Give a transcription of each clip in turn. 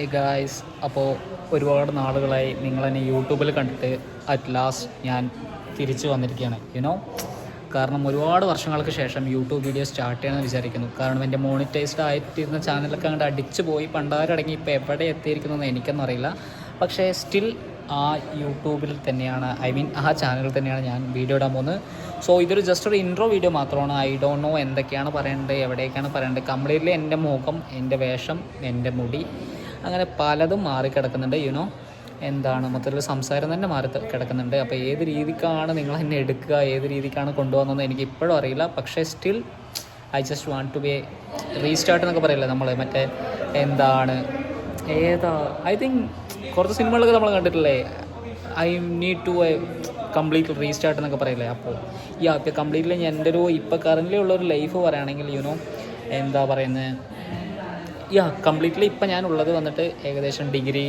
Hey guys, അപ്പോൾ ഒരുപാട് നാളുകളായി നിങ്ങളെന്നെ യൂട്യൂബിൽ കണ്ടിട്ട് അറ്റ് ലാസ്റ്റ് ഞാൻ തിരിച്ചു വന്നിരിക്കുകയാണ്. കാരണം ഒരുപാട് വർഷങ്ങൾക്ക് ശേഷം യൂട്യൂബ് വീഡിയോ സ്റ്റാർട്ട് ചെയ്യണമെന്ന് വിചാരിക്കുന്നു. കാരണം എൻ്റെ മോണിറ്റൈസ്ഡ് ആയിട്ടിരുന്ന ചാനലൊക്കെ അങ്ങോട്ട് അടിച്ചു പോയി പണ്ടാരടങ്ങി ഇപ്പോൾ എവിടെ എത്തിയിരിക്കുന്നതെന്ന് എനിക്കൊന്നും അറിയില്ല. പക്ഷേ സ്റ്റിൽ ആ യൂട്യൂബിൽ തന്നെയാണ്, ആ ചാനലിൽ തന്നെയാണ് ഞാൻ വീഡിയോ ഇടാൻ പോകുന്നത്. സോ ഇതൊരു ജസ്റ്റ് ഒരു ഇൻട്രോ വീഡിയോ മാത്രമാണ്. ഐ ഡോണ്ട് നോ എന്തൊക്കെയാണ് പറയേണ്ടത്, എവിടേക്കാണ് പറയേണ്ടത്. കംപ്ലീറ്റ്ലി എൻ്റെ മുഖം, എൻ്റെ വേഷം, എൻ്റെ മുടി, അങ്ങനെ പലതും മാറിക്കിടക്കുന്നുണ്ട്. എന്താണ് മൊത്തത്തിൽ സംസാരം തന്നെ മാറി കിടക്കുന്നുണ്ട്. അപ്പോൾ ഏത് രീതിക്കാണ് നിങ്ങൾ എന്നെ എടുക്കുക, ഏത് രീതിക്കാണ് കൊണ്ടുപോകുന്നതെന്ന് എനിക്ക് ഇപ്പോഴും അറിയില്ല. പക്ഷേ still I just want to be restart എന്നൊക്കെ പറയില്ലേ നമ്മൾ, മറ്റേ എന്താണ് ഐ തിങ്ക് കുറച്ച് സിനിമകളൊക്കെ നമ്മൾ കണ്ടിട്ടില്ലേ, I need to complete restart എന്നൊക്കെ പറയില്ലേ. അപ്പോൾ ഇപ്പോൾ കംപ്ലീറ്റ്ലി എൻ്റെ ഒരു ഇപ്പോൾ കറൻ്റ്ലി ഉള്ളൊരു ലൈഫ് പറയുകയാണെങ്കിൽ എന്താ പറയുന്നത്, കംപ്ലീറ്റ്ലി ഇപ്പം ഞാനുള്ളത് വന്നിട്ട് ഏകദേശം ഡിഗ്രി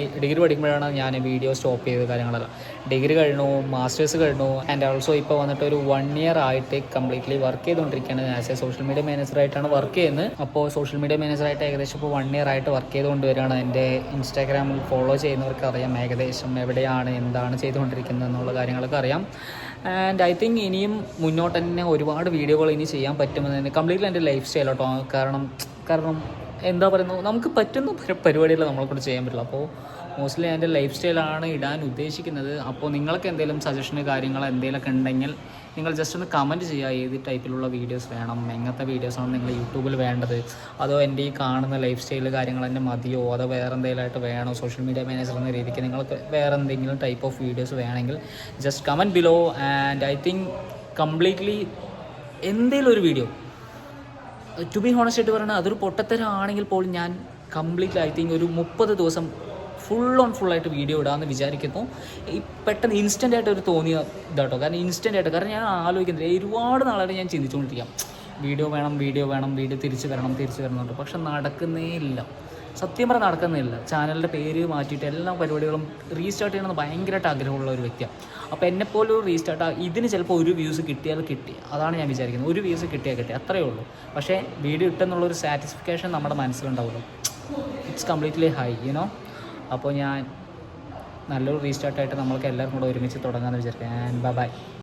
പഠിക്കുമ്പോഴാണ് ഞാൻ വീഡിയോ സ്റ്റോപ്പ് ചെയ്ത കാര്യങ്ങളെല്ലാം. ഡിഗ്രി കഴിഞ്ഞു, മാസ്റ്റേഴ്സ് കഴിഞ്ഞു, ആൻഡ് ഓൾസോ ഇപ്പോൾ വന്നിട്ട് ഒരു 1 year ആയിട്ട് കംപ്ലീറ്റ്ലി വർക്ക് ചെയ്തുകൊണ്ടിരിക്കുകയാണ്. ആസ് എ സോഷ്യൽ മീഡിയ മാനേജറായിട്ടാണ് വർക്ക് ചെയ്യുന്നത്. അപ്പോൾ സോഷ്യൽ മീഡിയ മാനേജറായിട്ട് ഏകദേശം ഇപ്പോൾ 1 year ആയിട്ട് വർക്ക് ചെയ്തുകൊണ്ട് വരികയാണ്. എൻ്റെ ഇൻസ്റ്റാഗ്രാമിൽ ഫോളോ ചെയ്യുന്നവർക്ക് അറിയാം ഏകദേശം എവിടെയാണ് എന്താണ് ചെയ്തുകൊണ്ടിരിക്കുന്നത് എന്നുള്ള കാര്യങ്ങളൊക്കെ അറിയാം. ആൻഡ് ഐ തിങ്ക് ഇനിയും മുന്നോട്ട് തന്നെ ഒരുപാട് വീഡിയോകൾ ഇനി ചെയ്യാൻ പറ്റുമെന്ന് കംപ്ലീറ്റ്ലി എൻ്റെ ലൈഫ് സ്റ്റൈൽ കേട്ടോ. കാരണം എന്താ പറയുന്നത്, നമുക്ക് പറ്റുന്ന പരിപാടികൾ നമ്മളെക്കൊണ്ട് ചെയ്യാൻ പറ്റില്ല. അപ്പോൾ മോസ്റ്റ്ലി എൻ്റെ ലൈഫ് സ്റ്റൈലാണ് ഇടാൻ ഉദ്ദേശിക്കുന്നത്. അപ്പോൾ നിങ്ങൾക്ക് എന്തെങ്കിലും സജഷന് കാര്യങ്ങൾ എന്തെങ്കിലുമൊക്കെ ഉണ്ടെങ്കിൽ നിങ്ങൾ ജസ്റ്റ് ഒന്ന് കമൻറ്റ് ചെയ്യുക. ഏത് ടൈപ്പിലുള്ള വീഡിയോസ് വേണം, എങ്ങനത്തെ വീഡിയോസാണ് നിങ്ങൾ യൂട്യൂബിൽ വേണ്ടത്, അതോ എൻ്റെ ഈ കാണുന്ന ലൈഫ് സ്റ്റൈൽ കാര്യങ്ങൾ തന്നെ മതിയോ, അതോ വേറെ എന്തെങ്കിലുമായിട്ട് വേണോ, സോഷ്യൽ മീഡിയ മാനേജർ എന്ന രീതിക്ക് നിങ്ങൾക്ക് വേറെ എന്തെങ്കിലും ടൈപ്പ് ഓഫ് വീഡിയോസ് വേണമെങ്കിൽ just comment below. And I think completely എന്തെങ്കിലും ഒരു വീഡിയോ, ടു ബി ഹോണസ്റ്റ് ആയിട്ട് പറയുന്നത് അതൊരു പൊട്ടത്തരമാണെങ്കിൽ പോലും ഞാൻ കംപ്ലീറ്റ്ലി ഐ തിങ്ക് ഒരു 30 ദിവസം ഫുള്ളായിട്ട് വീഡിയോ ഇടാമെന്ന് വിചാരിക്കുന്നു. ഈ പെട്ടെന്ന് ഇൻസ്റ്റൻ്റ് ആയിട്ട് ഒരു തോന്നിയ ഇതാട്ടോ. കാരണം ഞാൻ ആലോചിക്കുന്നില്ല, ഒരുപാട് നാളായിട്ട് ഞാൻ ചിന്തിച്ചുകൊണ്ടിരിക്കാം വീഡിയോ വേണം, വീഡിയോ തിരിച്ചു വരണം. പക്ഷെ നടക്കുന്നേ ഇല്ല, സത്യം പറഞ്ഞാൽ നടക്കുന്നില്ല. ചാനലിൻ്റെ പേര് മാറ്റിയിട്ട് എല്ലാ പരിപാടികളും റീസ്റ്റാർട്ട് ചെയ്യണമെന്ന് ഭയങ്കരമായിട്ട് ആഗ്രഹമുള്ള ഒരു വ്യക്തിയാണ്. അപ്പോൾ എന്നെപ്പോലെ ഒരു റീസ്റ്റാർട്ട് ഇതിന് ചിലപ്പോൾ ഒരു വ്യൂസ് കിട്ടിയാൽ കിട്ടി, അതാണ് ഞാൻ വിചാരിക്കുന്നത്. ഒരു വ്യൂസ് കിട്ടിയാൽ അത്രയേ ഉള്ളൂ. പക്ഷേ വീഡിയോ ഇട്ടെന്നുള്ളൊരു സാറ്റിസ്ഫിക്കേഷൻ നമ്മുടെ മനസ്സിലുണ്ടാവുള്ളൂ. ഇറ്റ്സ് കംപ്ലീറ്റ്ലി ഹൈ അപ്പോൾ ഞാൻ നല്ലൊരു റീസ്റ്റാർട്ടായിട്ട് നമ്മൾക്ക് എല്ലാവർക്കും കൂടെ ഒരുമിച്ച് തുടങ്ങാമെന്ന് വിചാരിക്കാം. And by.